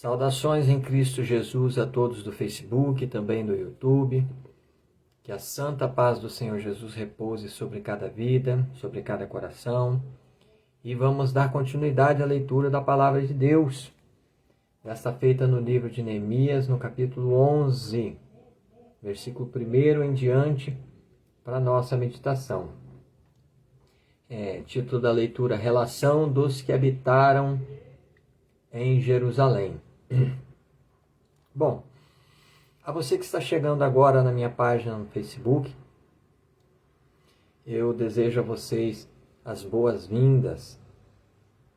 Saudações em Cristo Jesus a todos do Facebook e também do YouTube. Que a santa paz do Senhor Jesus repouse sobre cada vida, sobre cada coração. E vamos dar continuidade à leitura da Palavra de Deus. Esta feita no livro de Neemias, no capítulo 11, versículo 1 em diante, para a nossa meditação. Título da leitura: Relação dos que habitaram em Jerusalém. Bom, a você que está chegando agora na minha página no Facebook, eu desejo a vocês as boas-vindas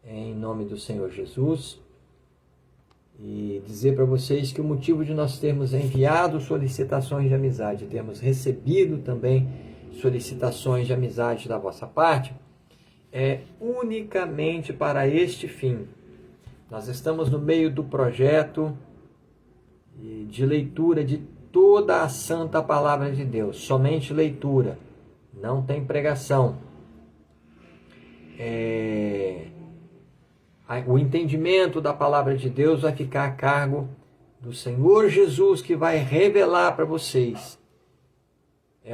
em nome do Senhor Jesus e dizer para vocês que o motivo de nós termos enviado solicitações de amizade, termos recebido também solicitações de amizade da vossa parte, é unicamente para este fim. Nós estamos no meio do projeto de leitura de toda a santa palavra de Deus, somente leitura, não tem pregação. O entendimento da palavra de Deus vai ficar a cargo do Senhor Jesus, que vai revelar para vocês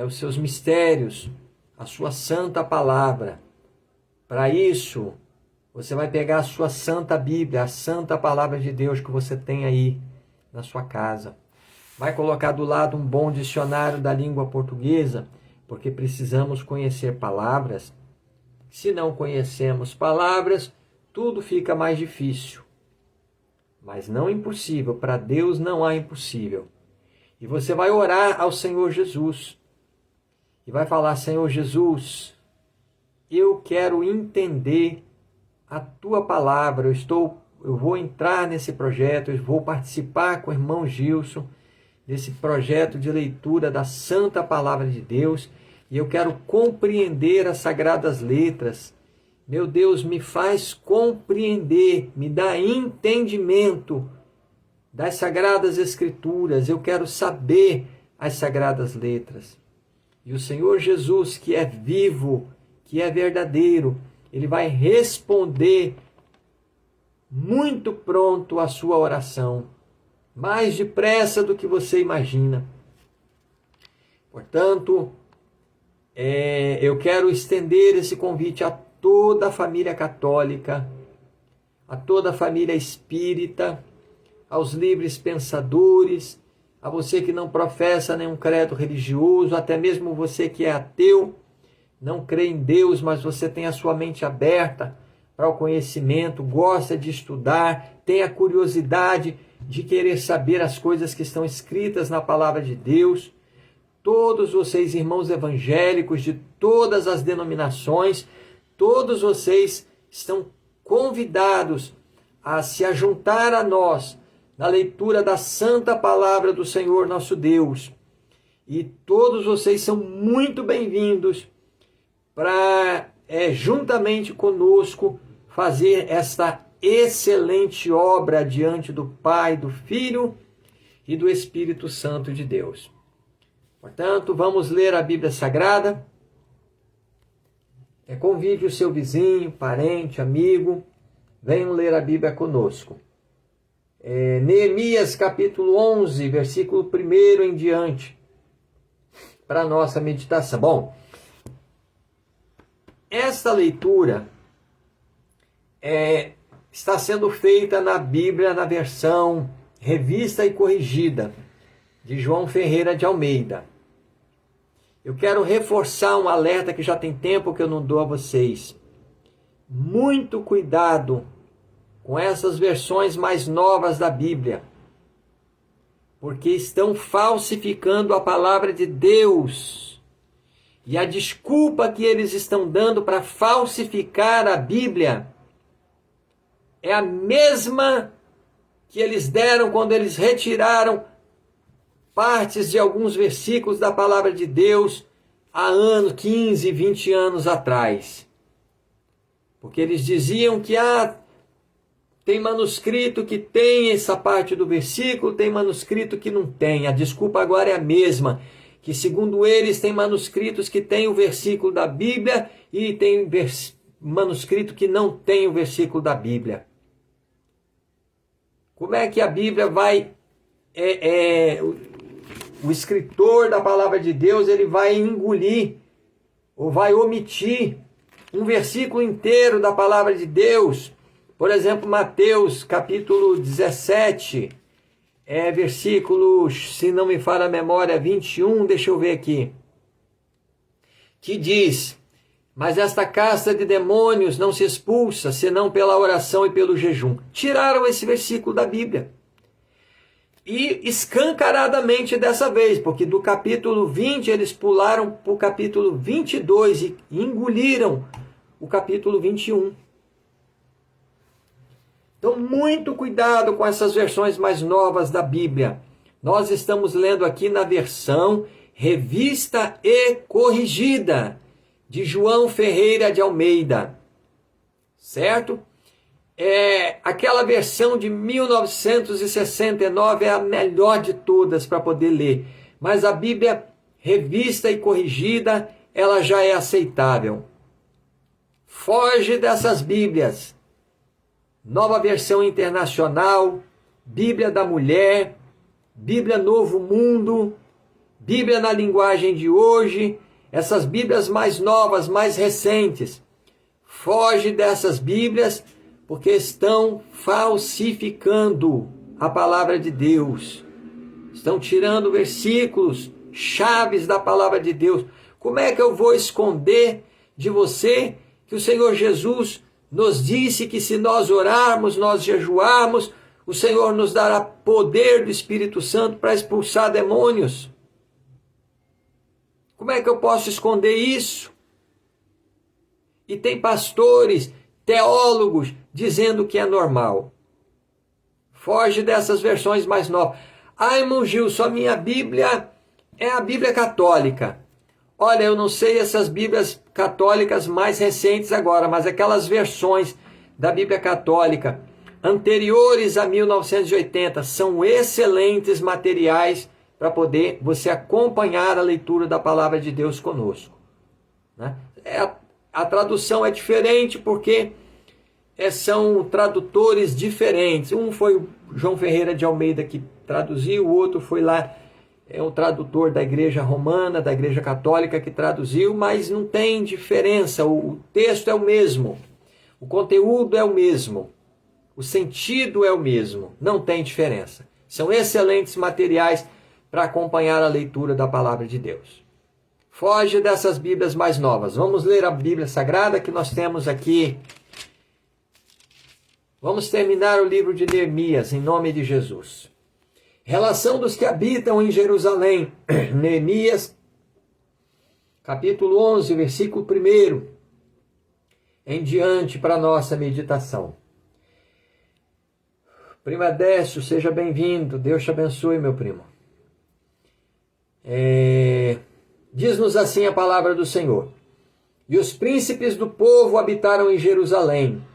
os seus mistérios, a sua santa palavra. Para isso, você vai pegar a sua santa Bíblia, a santa palavra de Deus que você tem aí na sua casa. Vai colocar do lado um bom dicionário da língua portuguesa, porque precisamos conhecer palavras. Se não conhecemos palavras, tudo fica mais difícil. Mas não impossível, para Deus não há impossível. E você vai orar ao Senhor Jesus. E vai falar: Senhor Jesus, eu quero entender a tua palavra, eu vou entrar nesse projeto, eu vou participar com o irmão Gilson, desse projeto de leitura da Santa Palavra de Deus, e eu quero compreender as Sagradas Letras. Meu Deus, me faz compreender, me dá entendimento das Sagradas Escrituras, eu quero saber as Sagradas Letras. E o Senhor Jesus, que é vivo, que é verdadeiro, Ele vai responder muito pronto a sua oração, mais depressa do que você imagina. Portanto, eu quero estender esse convite a toda a família católica, a toda a família espírita, aos livres pensadores, a você que não professa nenhum credo religioso, até mesmo você que é ateu, não crê em Deus, mas você tem a sua mente aberta para o conhecimento, gosta de estudar, tem a curiosidade de querer saber as coisas que estão escritas na palavra de Deus. Todos vocês, irmãos evangélicos de todas as denominações, todos vocês estão convidados a se ajuntar a nós na leitura da santa palavra do Senhor nosso Deus. E todos vocês são muito bem-vindos para, juntamente conosco, fazer esta excelente obra diante do Pai, do Filho e do Espírito Santo de Deus. Portanto, vamos ler a Bíblia Sagrada. Convide o seu vizinho, parente, amigo, venham ler a Bíblia conosco. Neemias capítulo 11, versículo 1 em diante, para a nossa meditação. Bom, esta leitura está sendo feita na Bíblia, na versão revista e corrigida, de João Ferreira de Almeida. Eu quero reforçar um alerta que já tem tempo que eu não dou a vocês. Muito cuidado com essas versões mais novas da Bíblia, porque estão falsificando a palavra de Deus. E a desculpa que eles estão dando para falsificar a Bíblia é a mesma que eles deram quando eles retiraram partes de alguns versículos da palavra de Deus há 15, 20 anos atrás. Porque eles diziam que tem manuscrito que tem essa parte do versículo, tem manuscrito que não tem. A desculpa agora é a mesma, que segundo eles tem manuscritos que tem o versículo da Bíblia e tem manuscrito que não tem o versículo da Bíblia. Como é que a Bíblia vai... o escritor da palavra de Deus, ele vai engolir ou vai omitir um versículo inteiro da palavra de Deus. Por exemplo, Mateus capítulo 17, versículos, se não me falha a memória, 21, deixa eu ver aqui, que diz: mas esta casta de demônios não se expulsa, senão pela oração e pelo jejum. Tiraram esse versículo da Bíblia. E escancaradamente dessa vez, porque do capítulo 20 eles pularam para o capítulo 22 e engoliram o capítulo 21. Então, muito cuidado com essas versões mais novas da Bíblia. Nós estamos lendo aqui na versão Revista e Corrigida, de João Ferreira de Almeida, certo? Aquela versão de 1969 é a melhor de todas para poder ler, mas a Bíblia Revista e Corrigida, ela já é aceitável. Foge dessas Bíblias. Nova Versão Internacional, Bíblia da Mulher, Bíblia Novo Mundo, Bíblia na linguagem de hoje, essas Bíblias mais novas, mais recentes. Foge dessas Bíblias, porque estão falsificando a palavra de Deus. Estão tirando versículos, chaves da palavra de Deus. Como é que eu vou esconder de você que o Senhor Jesus nos disse que se nós orarmos, nós jejuarmos, o Senhor nos dará poder do Espírito Santo para expulsar demônios? Como é que eu posso esconder isso? E tem pastores, teólogos, dizendo que é normal. Foge dessas versões mais novas. Irmão Gilson, a minha Bíblia é a Bíblia católica. Olha, eu não sei essas Bíblias católicas mais recentes agora, mas aquelas versões da Bíblia católica anteriores a 1980 são excelentes materiais para poder você acompanhar a leitura da palavra de Deus conosco, né? A tradução é diferente porque são tradutores diferentes. Um foi o João Ferreira de Almeida que traduziu, o outro foi lá, um tradutor da Igreja Romana, da Igreja Católica que traduziu, mas não tem diferença, o texto é o mesmo, o conteúdo é o mesmo, o sentido é o mesmo, não tem diferença. São excelentes materiais para acompanhar a leitura da palavra de Deus. Foge dessas Bíblias mais novas. Vamos ler a Bíblia Sagrada que nós temos aqui. Vamos terminar o livro de Neemias, em nome de Jesus. Relação dos que habitam em Jerusalém. Neemias, capítulo 11, versículo 1. Em diante para a nossa meditação. Primo Adécio, seja bem-vindo. Deus te abençoe, meu primo. Diz-nos assim a palavra do Senhor: e os príncipes do povo habitaram em Jerusalém,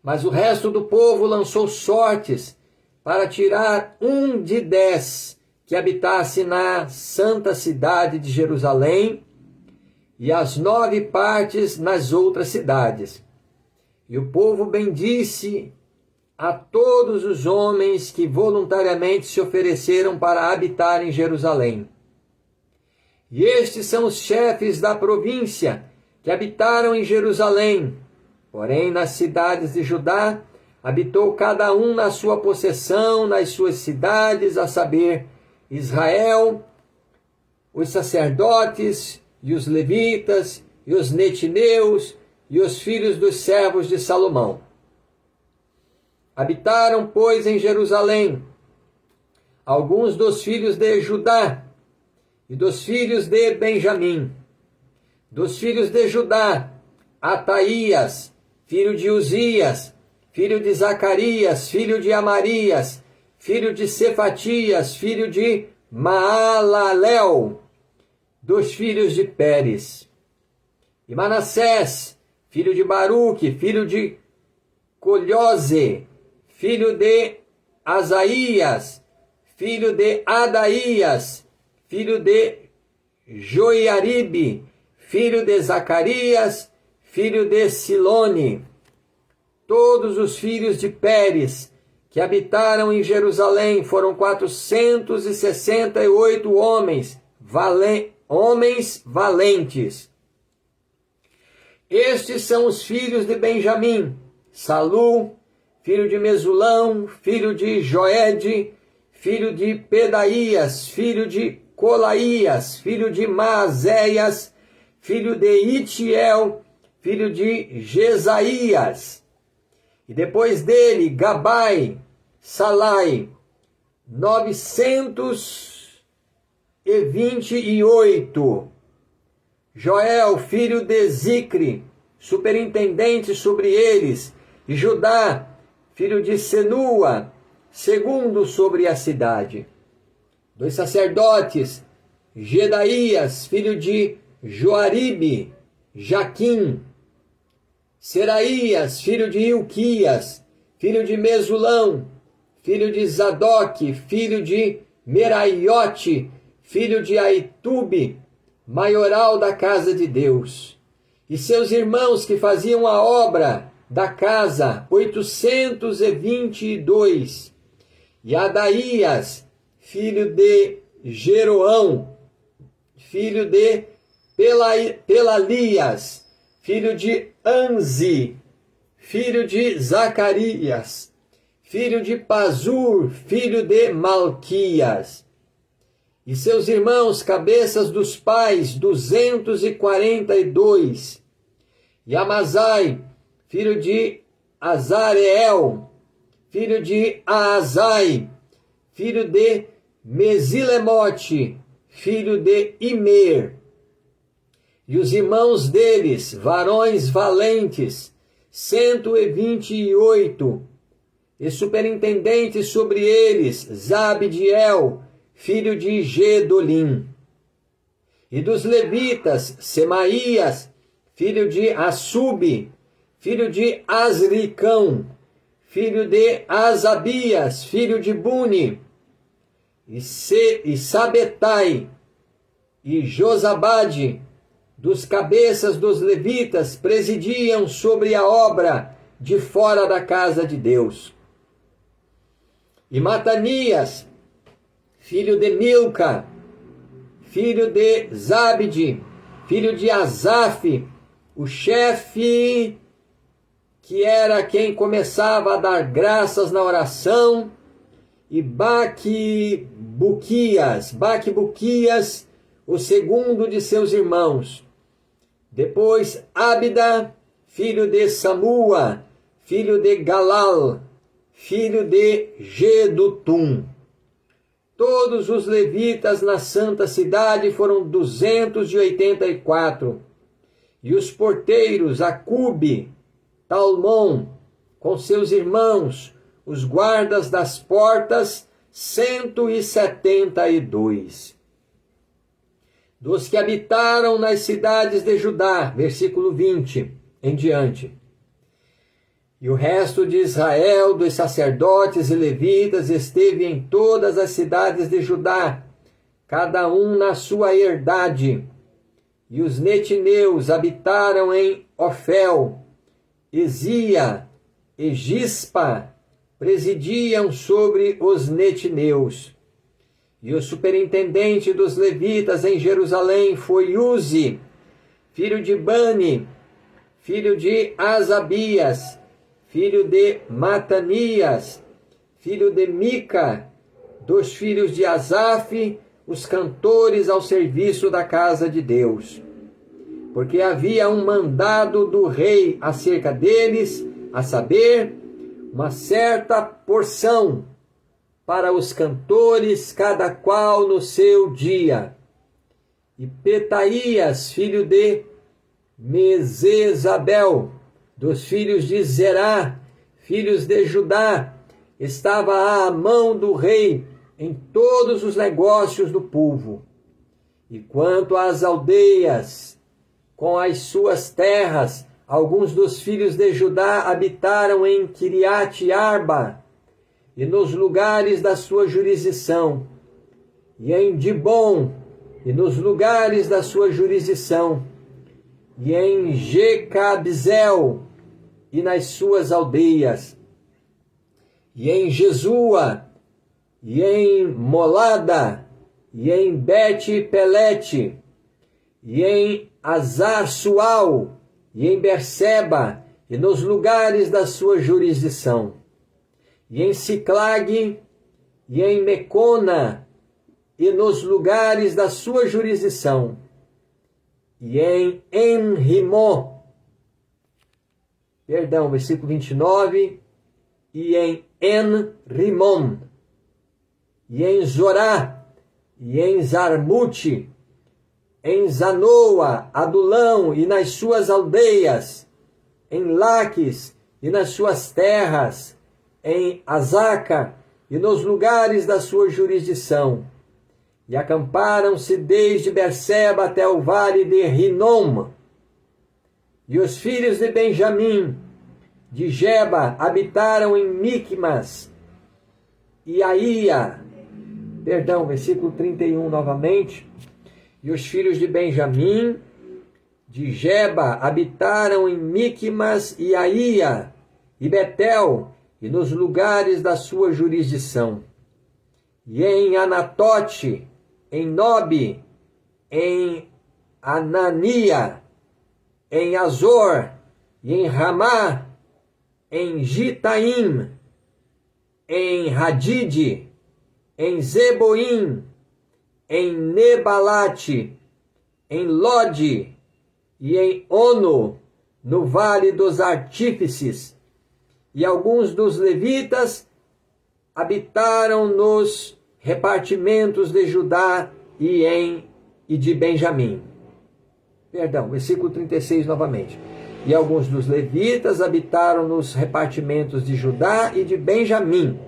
mas o resto do povo lançou sortes para tirar 1 de 10 que habitasse na santa cidade de Jerusalém e as 9 partes nas outras cidades. E o povo bendisse a todos os homens que voluntariamente se ofereceram para habitar em Jerusalém. E estes são os chefes da província que habitaram em Jerusalém. Porém, nas cidades de Judá, habitou cada um na sua possessão, nas suas cidades, a saber, Israel, os sacerdotes, e os levitas, e os netineus, e os filhos dos servos de Salomão. Habitaram, pois, em Jerusalém alguns dos filhos de Judá e dos filhos de Benjamim. Dos filhos de Judá, Ataías, filho de Uzias, filho de Zacarias, filho de Amarias, filho de Cefatias, filho de Maalalel, dos filhos de Pérez. E Manassés, filho de Baruque, filho de Colhose, filho de Asaías, filho de Adaías, filho de Joiaribe, filho de Zacarias, filho de Silone. Todos os filhos de Pérez, que habitaram em Jerusalém foram 468 homens valentes. Estes são os filhos de Benjamim: Salu, filho de Mesulão, filho de Joede, filho de Pedaías, filho de Colaías, filho de Maazéias, filho de Itiel, filho de Jesaías. E depois dele, Gabai, Salai, 928. Joel, filho de Zicre, superintendente sobre eles, e Judá, filho de Senua, segundo sobre a cidade. Dos sacerdotes, Gedaías, filho de Joaribe, Jaquim, Seraías, filho de Ilquias, filho de Mesulão, filho de Zadok, filho de Meraiote, filho de Aitube, maioral da casa de Deus, e seus irmãos que faziam a obra da casa, 822, e Adaías, filho de Jeroão, filho de Pelalias, filho de Anzi, filho de Zacarias, filho de Pazur, filho de Malquias, e seus irmãos, cabeças dos pais, 242, e Amazai, filho de Azareel, filho de Aazai, filho de Mesilemote, filho de Imer, e os irmãos deles, varões valentes, 128, e superintendentes sobre eles, Zabdiel, filho de Gedolim. E dos levitas, Semaías, filho de Assub, filho de Asricão, filho de Asabias, filho de Buni, e Sabetai, e Josabade, dos cabeças dos levitas, presidiam sobre a obra de fora da casa de Deus. E Matanias, filho de Milca, filho de Zabde, filho de Asaf, o chefe que era quem começava a dar graças na oração, e Baquibuquias, o segundo de seus irmãos. Depois Abda, filho de Samua, filho de Galal, filho de Gedutum. Todos os levitas na santa cidade foram 284. E os porteiros, Acube, Talmon, com seus irmãos, os guardas das portas, 172. Dos que habitaram nas cidades de Judá, versículo 20 em diante. E o resto de Israel, dos sacerdotes e levitas, esteve em todas as cidades de Judá, cada um na sua herdade. E os netineus habitaram em Ofel, Ezia e Gispa, presidiam sobre os netineus. E o superintendente dos levitas em Jerusalém foi Uzi, filho de Bani, filho de Asabias, filho de Matanias, filho de Mica, dos filhos de Asaf, os cantores ao serviço da casa de Deus. Porque havia um mandado do rei acerca deles, a saber, uma certa porção para os cantores, cada qual no seu dia. E Petaías, filho de Mesezabel, dos filhos de Zerá, filhos de Judá, estava à mão do rei em todos os negócios do povo. E quanto às aldeias, com as suas terras, alguns dos filhos de Judá habitaram em Kiriat Arba, e nos lugares da sua jurisdição, e em Dibon, e nos lugares da sua jurisdição, e em Jecabzel, e nas suas aldeias. e em Jesua, e em Molada, e em Bet-Pelete, e em Azar-Sual, e em Berseba, e nos lugares da sua jurisdição, e em Siclag, e em Mecona, e nos lugares da sua jurisdição, e em En-Rimon, versículo 29, e em En-Rimon, e em Zorá, e em Zarmute, em Zanoa, Adulão e nas suas aldeias, em Laques e nas suas terras, em Azaca e nos lugares da sua jurisdição. E acamparam-se desde Berseba até o vale de Rinom. E os filhos de Benjamim, de Geba, habitaram em Micmas e Aia. Versículo 31 novamente. E os filhos de Benjamim, de Geba, habitaram em Micmas e Aia, e Betel, e nos lugares da sua jurisdição. E em Anatote, em Nobe, em Anania, em Azor, e em Ramá, em Gitaim, em Hadide, em Zeboim, em Nebalate, em Lode e em Ono, no vale dos artífices. E alguns dos levitas habitaram nos repartimentos de Judá e de Benjamim. Versículo 36 novamente. E alguns dos levitas habitaram nos repartimentos de Judá e de Benjamim.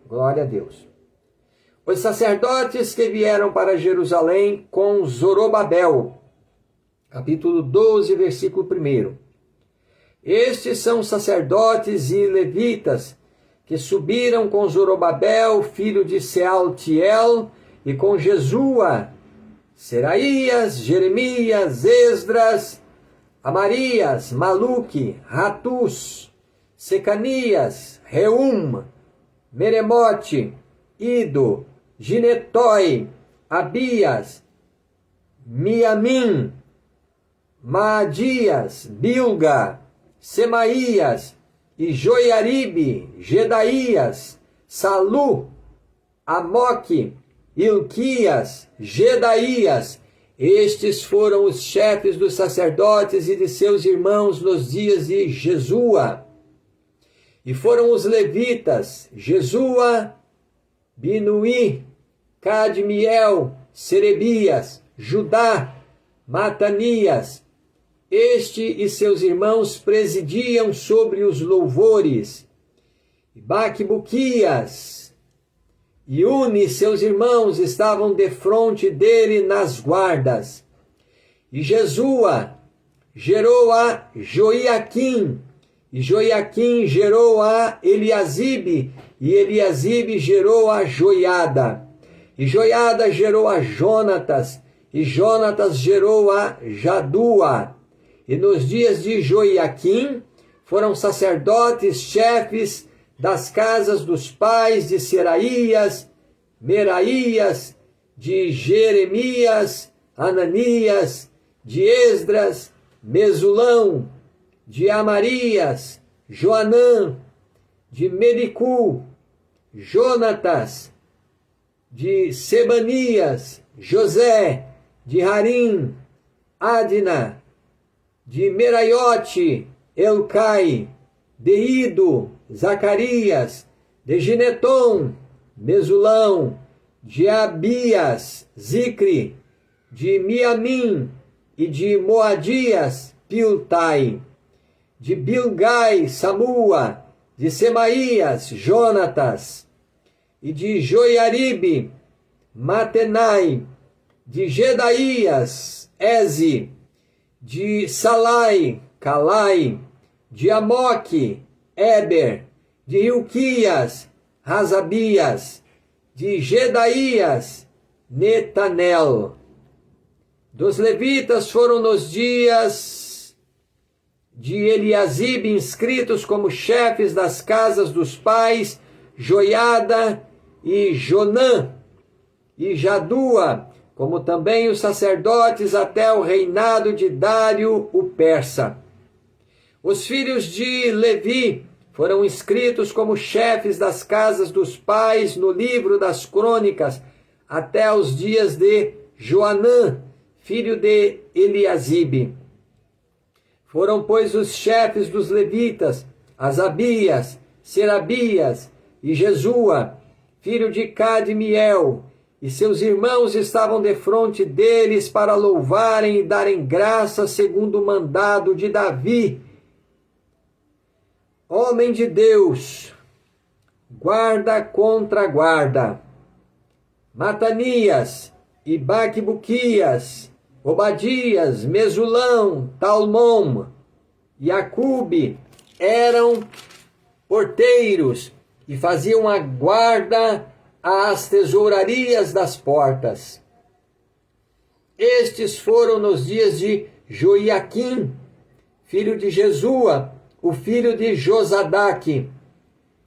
Glória a Deus. Os sacerdotes que vieram para Jerusalém com Zorobabel, capítulo 12, versículo 1. Estes são sacerdotes e levitas que subiram com Zorobabel, filho de Sealtiel, e com Jesua, Seraías, Jeremias, Esdras, Amarias, Maluque, Ratus, Secanias, Reum, Meremote, Ido, Ginetói, Abias, Miamim, Maadias, Bilga, Semaías, e Joiaribe, Gedaías, Salu, Amoque, Ilquias, Gedaías. Estes foram os chefes dos sacerdotes e de seus irmãos nos dias de Jesua. E foram os levitas, Jesua, Binuí, Cadmiel, Serebias, Judá, Matanias. Este e seus irmãos presidiam sobre os louvores. Baquebuquias e Uni e seus irmãos estavam defronte dele nas guardas. E Jesua gerou a Joiaquim, e Joiaquim gerou a Eliasibe, e Eliasibe gerou a Joiada. E Joiada gerou a Jonatas, e Jonatas gerou a Jadua. E nos dias de Joiaquim foram sacerdotes, chefes das casas dos pais de Seraías, Meraías, de Jeremias, Ananias, de Esdras, Mesulão, de Amarias, Joanã, de Melicu, Jonatas, de Sebanias, José, de Harim, Adna, de Meraiote, Elcai, de Ido, Zacarias, de Gineton, Mesulão, de Abias, Zicre, de Miamim e de Moadias, Piltai, de Bilgai, Samua, de Semaías, Jonatas, e de Joiaribe, Matenai, de Gedaías, Eze, de Salai, Calai, de Amoque, Eber, de Ilquias, Razabias, de Gedaías, Netanel. Dos levitas foram nos dias de Eliasibe, inscritos como chefes das casas dos pais, Joiada e Jonã e Jadua, como também os sacerdotes até o reinado de Dário o persa. Os filhos de Levi foram inscritos como chefes das casas dos pais no livro das crônicas até os dias de Joanã, filho de Eliasibe. Foram, pois, os chefes dos levitas, Asabias, Serabias e Jesua, filho de Cadmiel, e seus irmãos estavam defronte deles para louvarem e darem graça segundo o mandado de Davi, homem de Deus, guarda contra guarda. Matanias e Baquibuquias, Obadias, Mesulão, Talmom e Acube eram porteiros e faziam a guarda às tesourarias das portas. Estes foram nos dias de Joiaquim, filho de Jesua, o filho de Josadaque,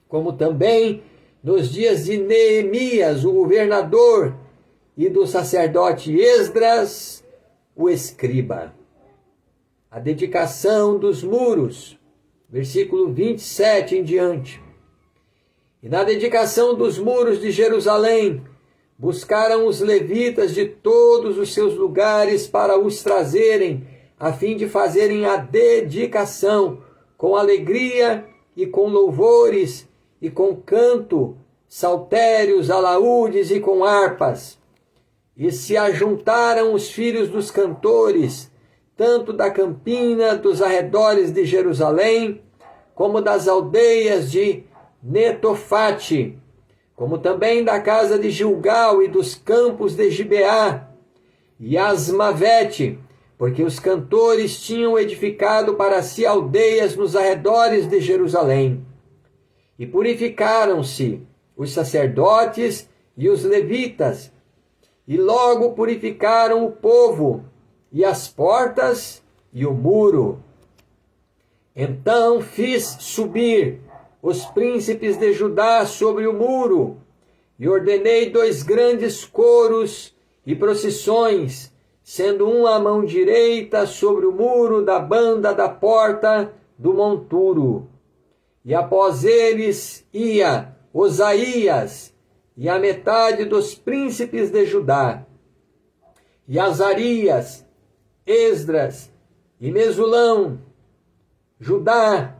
como também nos dias de Neemias, o governador, e do sacerdote Esdras, o escriba. A dedicação dos muros, versículo 27 em diante. E na dedicação dos muros de Jerusalém, buscaram os levitas de todos os seus lugares para os trazerem, a fim de fazerem a dedicação com alegria e com louvores e com canto, saltérios, alaúdes e com harpas. E se ajuntaram os filhos dos cantores, tanto da campina dos arredores de Jerusalém, como das aldeias de Netofate, como também da casa de Gilgal e dos campos de Gibeá, e Asmavete, porque os cantores tinham edificado para si aldeias nos arredores de Jerusalém. E purificaram-se os sacerdotes e os levitas, e logo purificaram o povo, e as portas e o muro. Então fiz subir os príncipes de Judá sobre o muro, e ordenei 2 grandes coros e procissões, sendo um à mão direita sobre o muro da banda da porta do monturo. E após eles ia Osaías e a metade dos príncipes de Judá, e Azarias, Esdras e Mesulão, Judá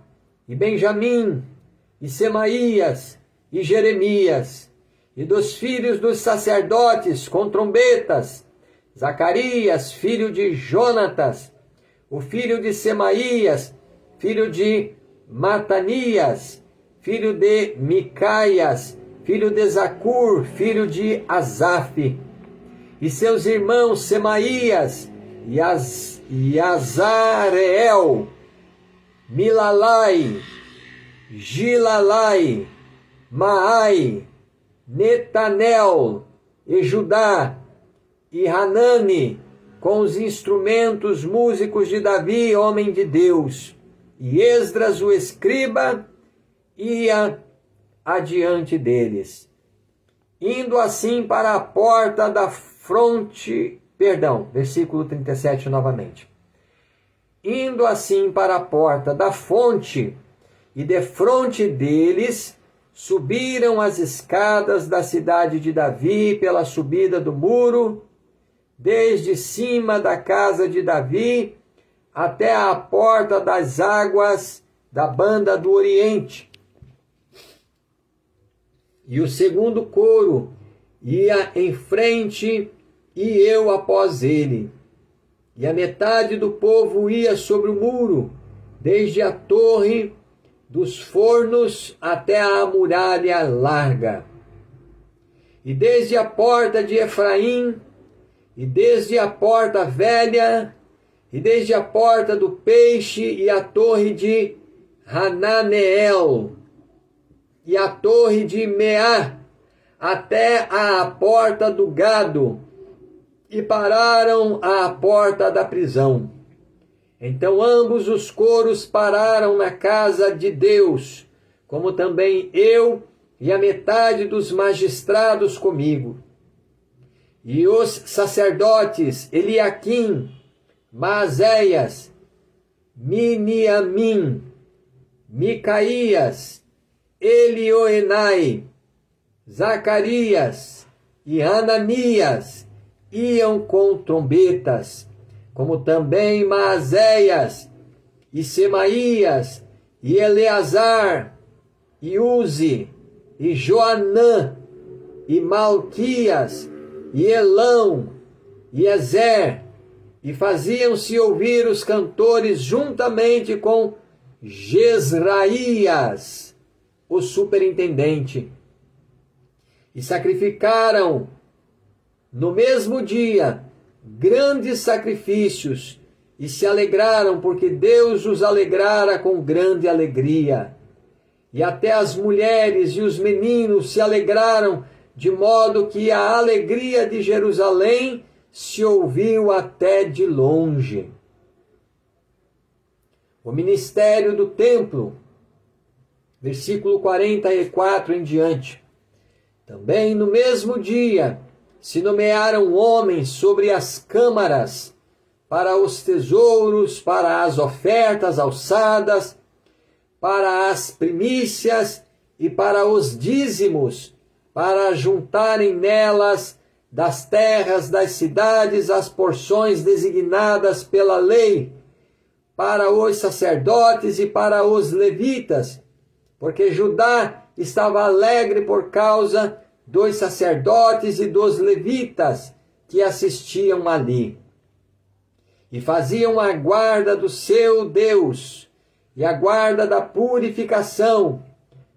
e Benjamim, e Semaías e Jeremias, e dos filhos dos sacerdotes com trombetas, Zacarias, filho de Jonatas, o filho de Semaías, filho de Matanias, filho de Micaias, filho de Zacur, filho de Asaf, e seus irmãos Semaías e Azareel, Milalai, Gilalai, Maai, Netanel e Judá, e Hanani, com os instrumentos músicos de Davi, homem de Deus, e Esdras, o escriba, ia adiante deles, indo assim para a porta da fronte, versículo 37 novamente. Indo assim para a porta da fonte, e defronte deles subiram as escadas da cidade de Davi pela subida do muro, desde cima da casa de Davi até a porta das águas da banda do Oriente. E o segundo coro ia em frente e eu após ele. E a metade do povo ia sobre o muro, desde a torre dos fornos até a muralha larga. E desde a porta de Efraim, e desde a porta velha, e desde a porta do peixe e a torre de Hananeel, e a torre de Meá, até à porta do gado, e pararam à porta da prisão. Então ambos os coros pararam na casa de Deus, como também eu e a metade dos magistrados comigo. E os sacerdotes Eliaquim, Maazéias, Miniamim, Micaías, Elioenai, Zacarias e Ananias iam com trombetas, como também Maazéias e Semaías e Eleazar e Uzi e Joanã e Malquias e Elão e Ezer, e faziam-se ouvir os cantores juntamente com Jezraías, o superintendente. E sacrificaram no mesmo dia grandes sacrifícios, e se alegraram, porque Deus os alegrara com grande alegria. E até as mulheres e os meninos se alegraram, de modo que a alegria de Jerusalém se ouviu até de longe. O ministério do templo, versículo 44 em diante. Também no mesmo dia se nomearam homens sobre as câmaras, para os tesouros, para as ofertas alçadas, para as primícias e para os dízimos, para juntarem nelas das terras das cidades as porções designadas pela lei, para os sacerdotes e para os levitas, porque Judá estava alegre por causa dos sacerdotes e dos levitas que assistiam ali. E faziam a guarda do seu Deus e a guarda da purificação,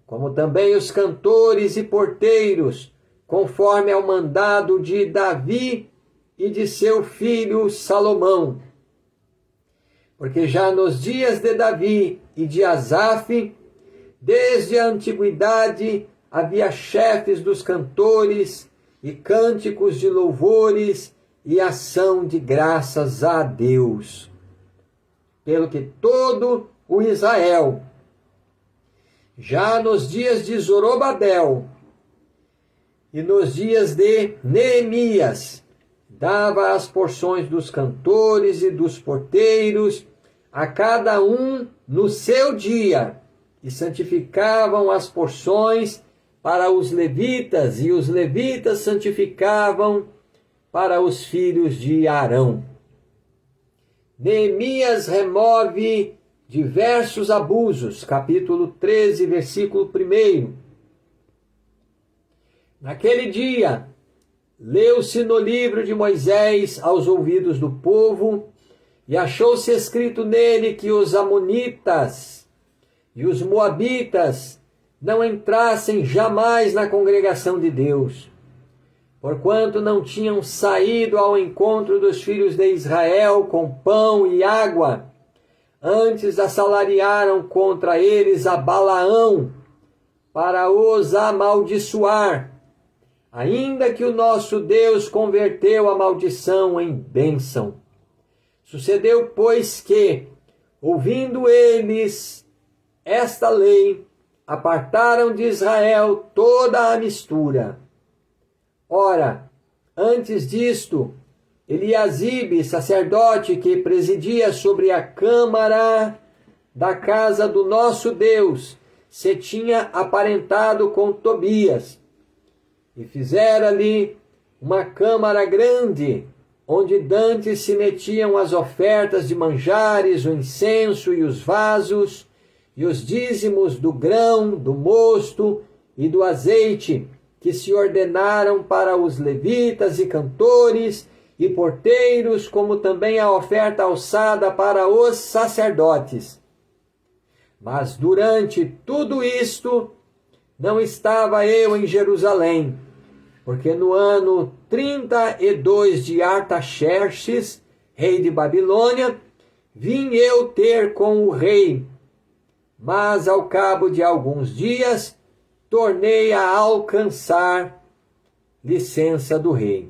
como também os cantores e porteiros, conforme ao mandado de Davi e de seu filho Salomão. Porque já nos dias de Davi e de Asaf, desde a antiguidade, havia chefes dos cantores e cânticos de louvores e ação de graças a Deus. Pelo que todo o Israel, já nos dias de Zorobabel e nos dias de Neemias, dava as porções dos cantores e dos porteiros, a cada um no seu dia, e santificavam as porções para os levitas, e os levitas santificavam para os filhos de Arão. Neemias remove diversos abusos, capítulo 13, versículo 1. Naquele dia, leu-se no livro de Moisés aos ouvidos do povo, e achou-se escrito nele que os amonitas e os moabitas não entrassem jamais na congregação de Deus, porquanto não tinham saído ao encontro dos filhos de Israel com pão e água, antes assalariaram contra eles a Balaão, para os amaldiçoar, ainda que o nosso Deus converteu a maldição em bênção. Sucedeu, pois, que, ouvindo eles esta lei, apartaram de Israel toda a mistura. Ora, antes disto, Eliasibe, sacerdote que presidia sobre a câmara da casa do nosso Deus, se tinha aparentado com Tobias, e fizera ali uma câmara grande, onde dantes se metiam as ofertas de manjares, o incenso e os vasos, e os dízimos do grão, do mosto e do azeite, que se ordenaram para os levitas e cantores e porteiros, como também a oferta alçada para os sacerdotes. Mas durante tudo isto, não estava eu em Jerusalém, porque no ano 32 de Artaxerxes, rei de Babilônia, vim eu ter com o rei, mas ao cabo de alguns dias, tornei a alcançar licença do rei.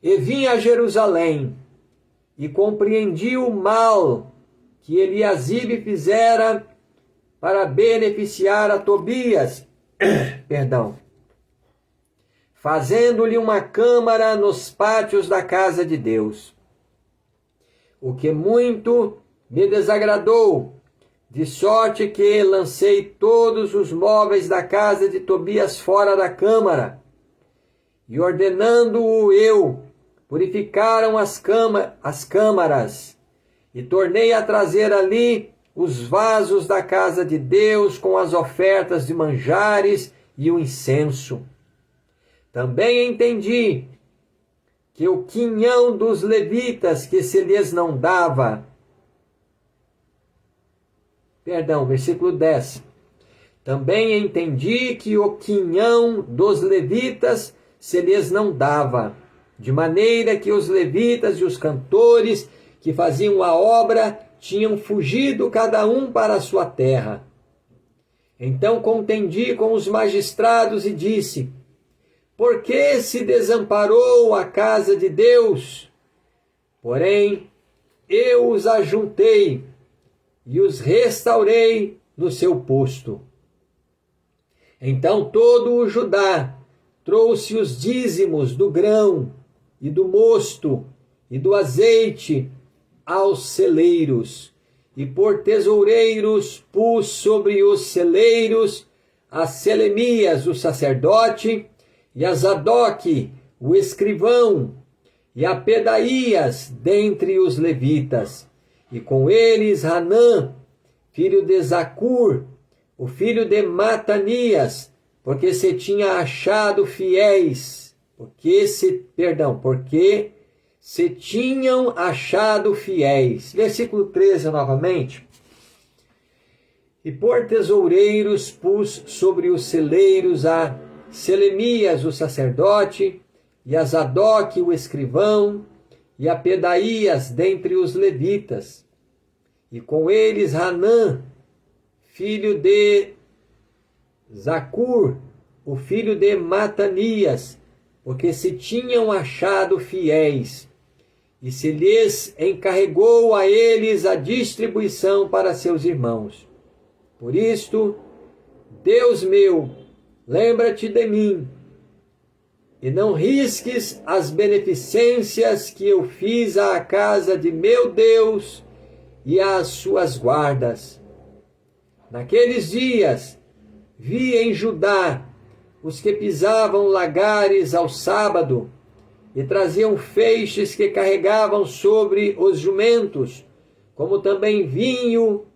E vim a Jerusalém, e compreendi o mal que Eliasibe fizera para beneficiar a Tobias, fazendo-lhe uma câmara nos pátios da casa de Deus. O que muito me desagradou, de sorte que lancei todos os móveis da casa de Tobias fora da câmara, e ordenando-o eu, purificaram as câmaras, e tornei a trazer ali os vasos da casa de Deus com as ofertas de manjares e o incenso. Também entendi que o quinhão dos levitas que se lhes não dava, versículo 10. Também entendi que o quinhão dos levitas se lhes não dava, de maneira que os levitas e os cantores que faziam a obra tinham fugido cada um para a sua terra. Então contendi com os magistrados e disse: por que se desamparou a casa de Deus? Porém, eu os ajuntei e os restaurei no seu posto. Então todo o Judá trouxe os dízimos do grão e do mosto e do azeite aos celeiros, e por tesoureiros pus sobre os celeiros a Selemias, o sacerdote, e a Zadoque, o escrivão, e a Pedaías dentre os levitas, e com eles Hanã, filho de Zacur, o filho de Matanias, porque se tinha achado fiéis, porque se tinham achado fiéis. Versículo 13 novamente. E por tesoureiros pus sobre os celeiros a Selemias, o sacerdote, e a Zadoque, o escrivão, e a Pedaías dentre os levitas, e com eles Hanã, filho de Zacur, o filho de Matanias, porque se tinham achado fiéis, e se lhes encarregou a eles a distribuição para seus irmãos. Por isto, Deus meu, lembra-te de mim, e não risques as beneficências que eu fiz à casa de meu Deus e às suas guardas. Naqueles dias, vi em Judá os que pisavam lagares ao sábado, e traziam feixes que carregavam sobre os jumentos, como também vinho,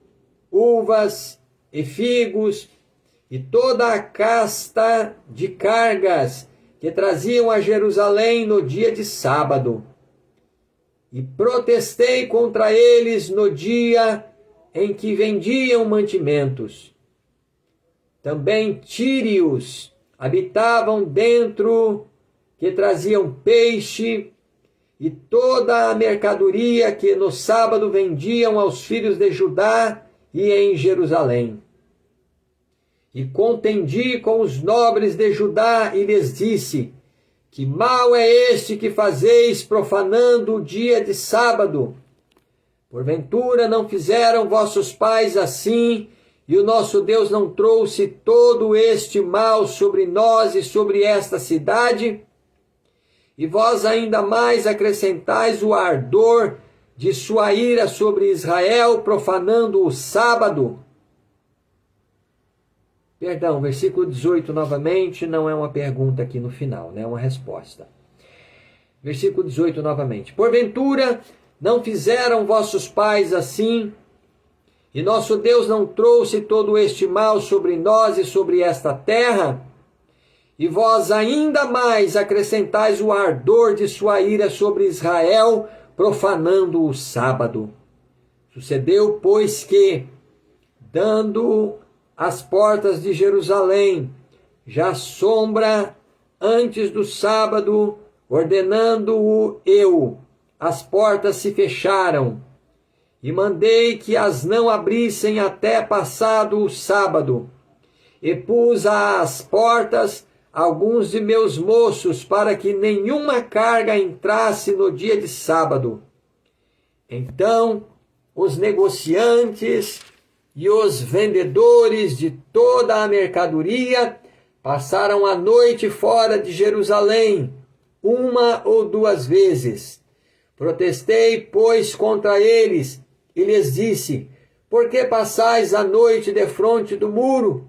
uvas e figos, e toda a casta de cargas que traziam a Jerusalém no dia de sábado. E protestei contra eles no dia em que vendiam mantimentos. Também tírios habitavam dentro, que traziam peixe, e toda a mercadoria que no sábado vendiam aos filhos de Judá e em Jerusalém. E contendi com os nobres de Judá e lhes disse: que mal é este que fazeis profanando o dia de sábado? Porventura não fizeram vossos pais assim, e o nosso Deus não trouxe todo este mal sobre nós e sobre esta cidade? E vós ainda mais acrescentais o ardor de sua ira sobre Israel, profanando o sábado. Versículo 18 novamente, não é uma pergunta aqui no final, é uma resposta. Versículo 18 novamente. Porventura não fizeram vossos pais assim, e nosso Deus não trouxe todo este mal sobre nós e sobre esta terra? E vós ainda mais acrescentais o ardor de sua ira sobre Israel, profanando o sábado. Sucedeu, pois, que, dando as portas de Jerusalém, já sombra antes do sábado, ordenando-o eu, as portas se fecharam, e mandei que as não abrissem até passado o sábado, e pus às portas alguns de meus moços, para que nenhuma carga entrasse no dia de sábado. Então os negociantes e os vendedores de toda a mercadoria passaram a noite fora de Jerusalém, 1 ou 2 vezes. Protestei, pois, contra eles, e lhes disse: por que passais a noite defronte do muro?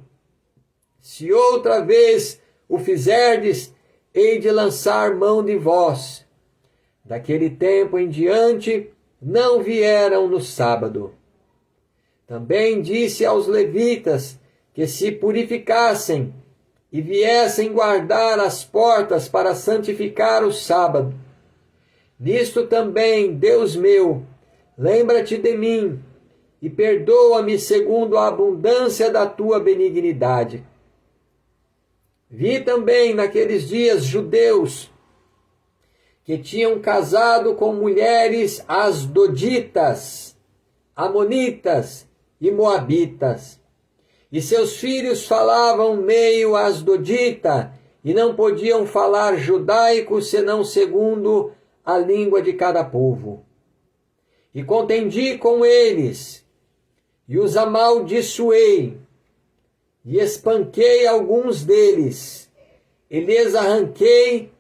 Se outra vez o fizerdes, hei de lançar mão de vós. Daquele tempo em diante, não vieram no sábado. Também disse aos levitas que se purificassem e viessem guardar as portas para santificar o sábado. Nisto também, Deus meu, lembra-te de mim e perdoa-me segundo a abundância da tua benignidade. Vi também naqueles dias judeus que tinham casado com mulheres asdoditas, amonitas e moabitas, e seus filhos falavam meio asdodita e não podiam falar judaico senão segundo a língua de cada povo. E contendi com eles, e os amaldiçoei, e espanquei alguns deles, e lhes arranquei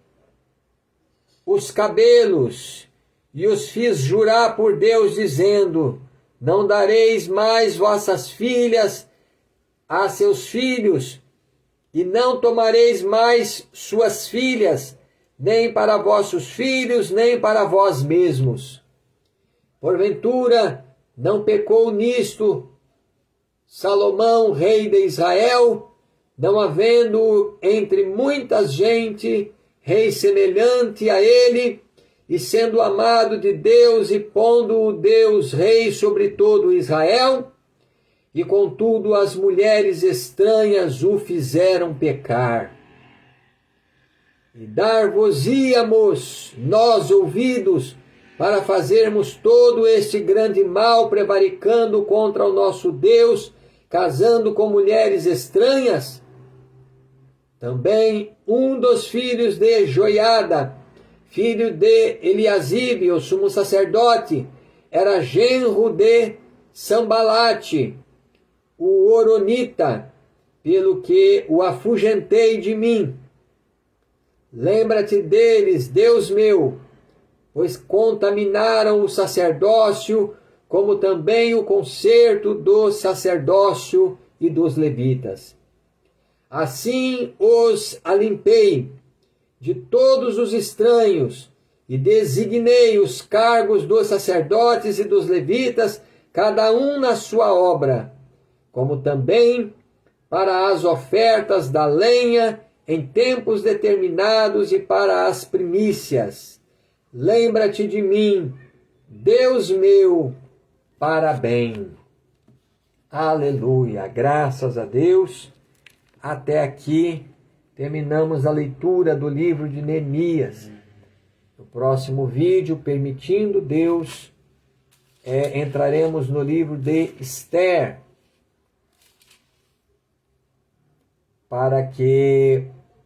os cabelos, e os fiz jurar por Deus, dizendo: não dareis mais vossas filhas a seus filhos, e não tomareis mais suas filhas, nem para vossos filhos, nem para vós mesmos. Porventura, não pecou nisto Salomão, rei de Israel, não havendo entre muitas gente rei semelhante a ele, e sendo amado de Deus e pondo-o Deus rei sobre todo Israel? E contudo as mulheres estranhas o fizeram pecar. E dar-vos-íamos nós ouvidos para fazermos todo este grande mal, prevaricando contra o nosso Deus, casando com mulheres estranhas? Também um dos filhos de Joiada, filho de Eliasibe, o sumo sacerdote, era genro de Sambalate, o horonita, pelo que o afugentei de mim. Lembra-te deles, Deus meu, pois contaminaram o sacerdócio, como também o concerto do sacerdócio e dos levitas. Assim os alimpei de todos os estranhos, e designei os cargos dos sacerdotes e dos levitas, cada um na sua obra, como também para as ofertas da lenha em tempos determinados e para as primícias. Lembra-te de mim, Deus meu, para bem. Aleluia, graças a Deus. Até aqui terminamos a leitura do livro de Neemias. No próximo vídeo, permitindo Deus, entraremos no livro de Esther, para que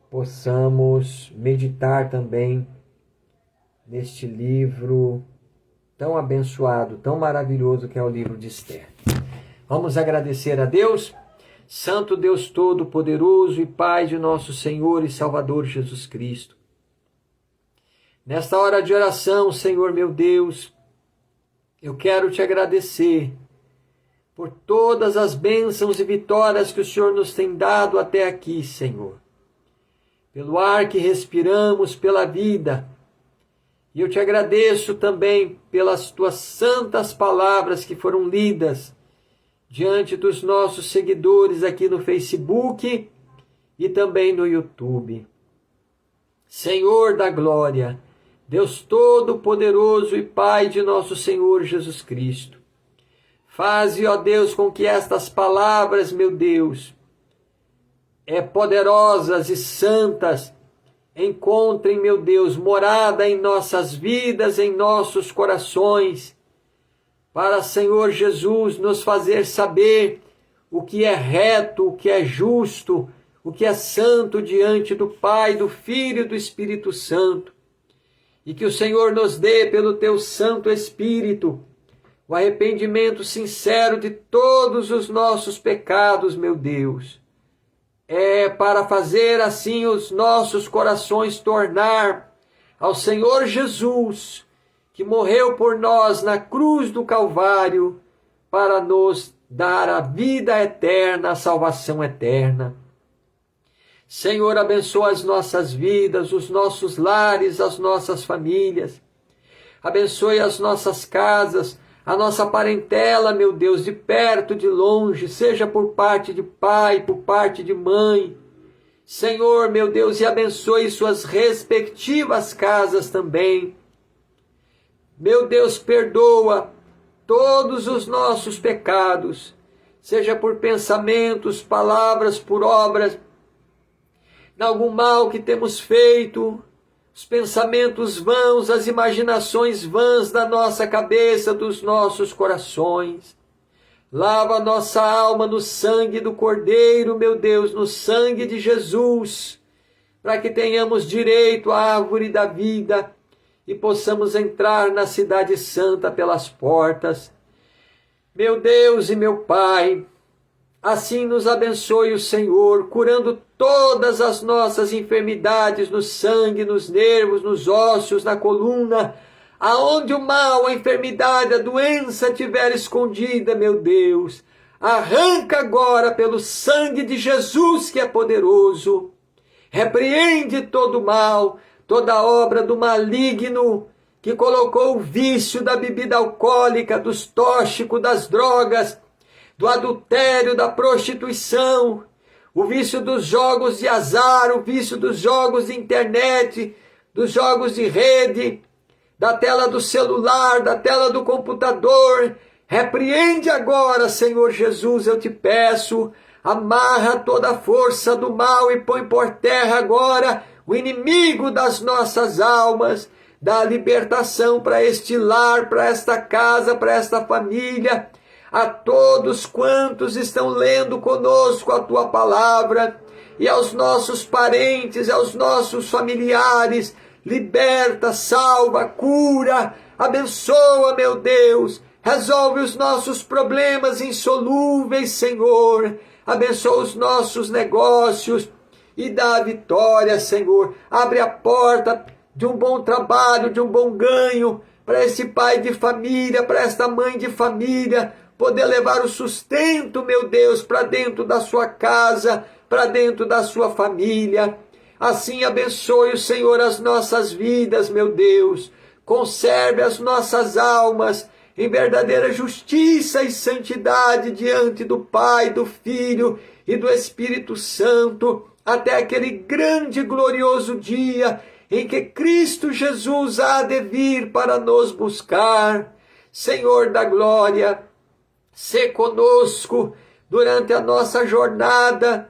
possamos meditar também neste livro tão abençoado, tão maravilhoso que é o livro de Esther. Vamos agradecer a Deus, Santo Deus Todo-Poderoso e Pai de nosso Senhor e Salvador Jesus Cristo. Nesta hora de oração, Senhor meu Deus, eu quero te agradecer por todas as bênçãos e vitórias que o Senhor nos tem dado até aqui, Senhor. Pelo ar que respiramos, pela vida. E eu te agradeço também pelas tuas santas palavras que foram lidas diante dos nossos seguidores aqui no Facebook e também no YouTube. Senhor da glória, Deus Todo-Poderoso e Pai de nosso Senhor Jesus Cristo, faze, ó Deus, com que estas palavras, meu Deus, poderosas e santas, encontrem, meu Deus, morada em nossas vidas, em nossos corações, para, Senhor Jesus, nos fazer saber o que é reto, o que é justo, o que é santo diante do Pai, do Filho e do Espírito Santo. e que o Senhor nos dê pelo teu Santo Espírito o arrependimento sincero de todos os nossos pecados, meu Deus. É para fazer assim os nossos corações tornar ao Senhor Jesus, que morreu por nós na cruz do Calvário, para nos dar a vida eterna, a salvação eterna. Senhor, abençoa as nossas vidas, os nossos lares, as nossas famílias. Abençoe as nossas casas, a nossa parentela, meu Deus, de perto, de longe, seja por parte de pai, por parte de mãe. Senhor, meu Deus, e abençoe suas respectivas casas também. Meu Deus, perdoa todos os nossos pecados, seja por pensamentos, palavras, por obras, em algum mal que temos feito, os pensamentos vãos, as imaginações vãs da nossa cabeça, dos nossos corações. Lava a nossa alma no sangue do Cordeiro, meu Deus, no sangue de Jesus, para que tenhamos direito à árvore da vida e possamos entrar na cidade santa pelas portas. Meu Deus e meu Pai, assim nos abençoe o Senhor, curando todas as nossas enfermidades no sangue, nos nervos, nos ossos, na coluna, aonde o mal, a enfermidade, a doença estiver escondida, meu Deus. Arranca agora pelo sangue de Jesus, que é poderoso. Repreende todo o mal, toda obra do maligno, que colocou o vício da bebida alcoólica, dos tóxicos, das drogas, do adultério, da prostituição, o vício dos jogos de azar, o vício dos jogos de internet, dos jogos de rede, da tela do celular, da tela do computador. Repreende agora, Senhor Jesus, eu te peço, amarra toda a força do mal e põe por terra agora o inimigo das nossas almas, dá libertação para este lar, para esta casa, para esta família, a todos quantos estão lendo conosco a tua palavra, e aos nossos parentes, aos nossos familiares, liberta, salva, cura, abençoa, meu Deus, resolve os nossos problemas insolúveis, Senhor, abençoa os nossos negócios e dá a vitória, Senhor, abre a porta de um bom trabalho, de um bom ganho, para esse pai de família, para esta mãe de família, poder levar o sustento, meu Deus, para dentro da sua casa, para dentro da sua família. Assim abençoe o Senhor as nossas vidas, meu Deus. Conserve as nossas almas em verdadeira justiça e santidade diante do Pai, do Filho e do Espírito Santo, até aquele grande e glorioso dia em que Cristo Jesus há de vir para nos buscar. Senhor da glória, sê conosco durante a nossa jornada,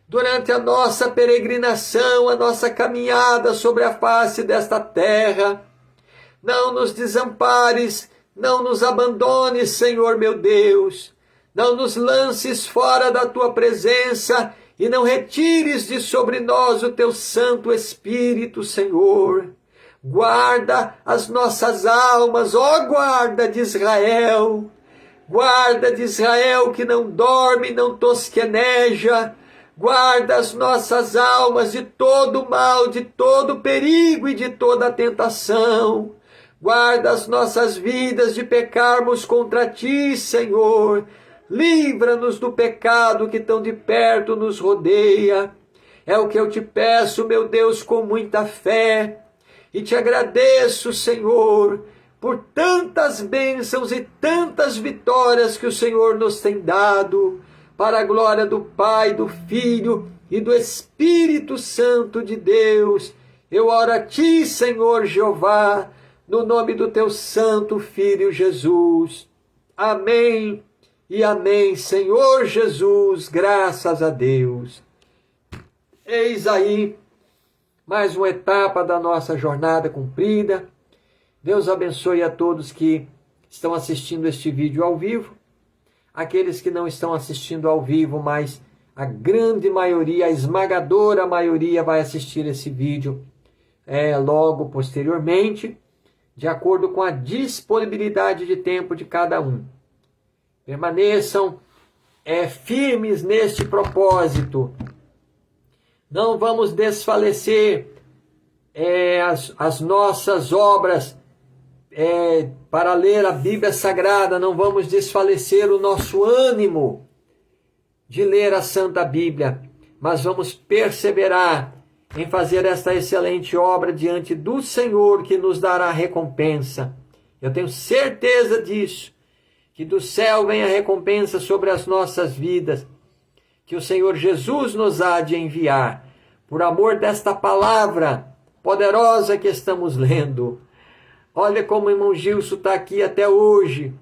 durante a nossa peregrinação, a nossa caminhada sobre a face desta terra. Não nos desampares, não nos abandones, Senhor meu Deus. Não nos lances fora da tua presença e não retires de sobre nós o teu Santo Espírito, Senhor. Guarda as nossas almas, ó guarda de Israel. Guarda de Israel que não dorme, não tosqueneja. Guarda as nossas almas de todo mal, de todo perigo e de toda tentação. Guarda as nossas vidas de pecarmos contra ti, Senhor. Livra-nos do pecado que tão de perto nos rodeia. É o que eu te peço, meu Deus, com muita fé. E te agradeço, Senhor, por tantas bênçãos e tantas vitórias que o Senhor nos tem dado, para a glória do Pai, do Filho e do Espírito Santo de Deus. Eu oro a ti, Senhor Jeová, no nome do teu Santo Filho Jesus. Amém e amém, Senhor Jesus, graças a Deus. Eis aí mais uma etapa da nossa jornada cumprida. Deus abençoe a todos que estão assistindo este vídeo ao vivo, aqueles que não estão assistindo ao vivo, mas a grande maioria, a esmagadora maioria vai assistir esse vídeo logo posteriormente, de acordo com a disponibilidade de tempo de cada um. Permaneçam firmes neste propósito. Não vamos desfalecer as nossas obras para ler a Bíblia Sagrada, não vamos desfalecer o nosso ânimo de ler a Santa Bíblia, mas vamos perseverar em fazer esta excelente obra diante do Senhor, que nos dará recompensa. Eu tenho certeza disso, que do céu vem a recompensa sobre as nossas vidas, que o Senhor Jesus nos há de enviar, por amor desta palavra poderosa que estamos lendo. Olha como o irmão Gilson está aqui até hoje.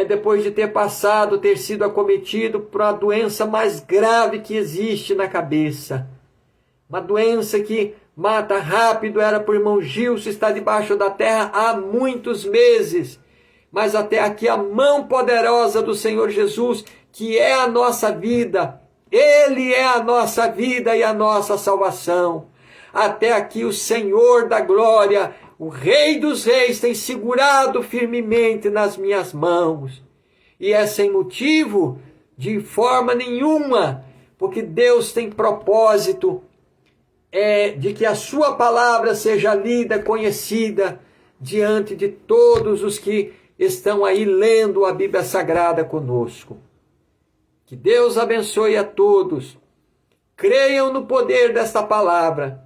Depois de ter sido acometido por uma doença mais grave que existe na cabeça. Uma doença que mata rápido, era para o irmão Gilson estar debaixo da terra há muitos meses. Mas até aqui a mão poderosa do Senhor Jesus, que é a nossa vida. Ele é a nossa vida e a nossa salvação. Até aqui o Senhor da glória, o Rei dos Reis, tem segurado firmemente nas minhas mãos. E é sem motivo, de forma nenhuma, porque Deus tem propósito de que a sua palavra seja lida, conhecida, diante de todos os que estão aí lendo a Bíblia Sagrada conosco. Que Deus abençoe a todos. Creiam no poder desta palavra.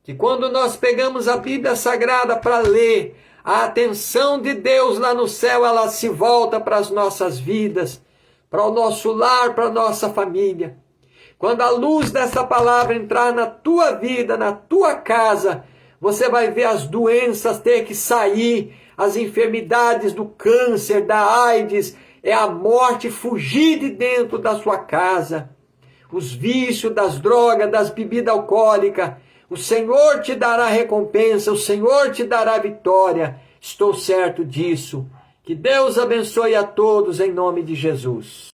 Que quando nós pegamos a Bíblia Sagrada para ler, a atenção de Deus lá no céu, ela se volta para as nossas vidas, para o nosso lar, para a nossa família. Quando a luz dessa palavra entrar na tua vida, na tua casa, você vai ver as doenças ter que sair, as enfermidades do câncer, da AIDS, a morte fugir de dentro da sua casa. Os vícios das drogas, das bebidas alcoólicas. O Senhor te dará recompensa, o Senhor te dará vitória. Estou certo disso. Que Deus abençoe a todos em nome de Jesus.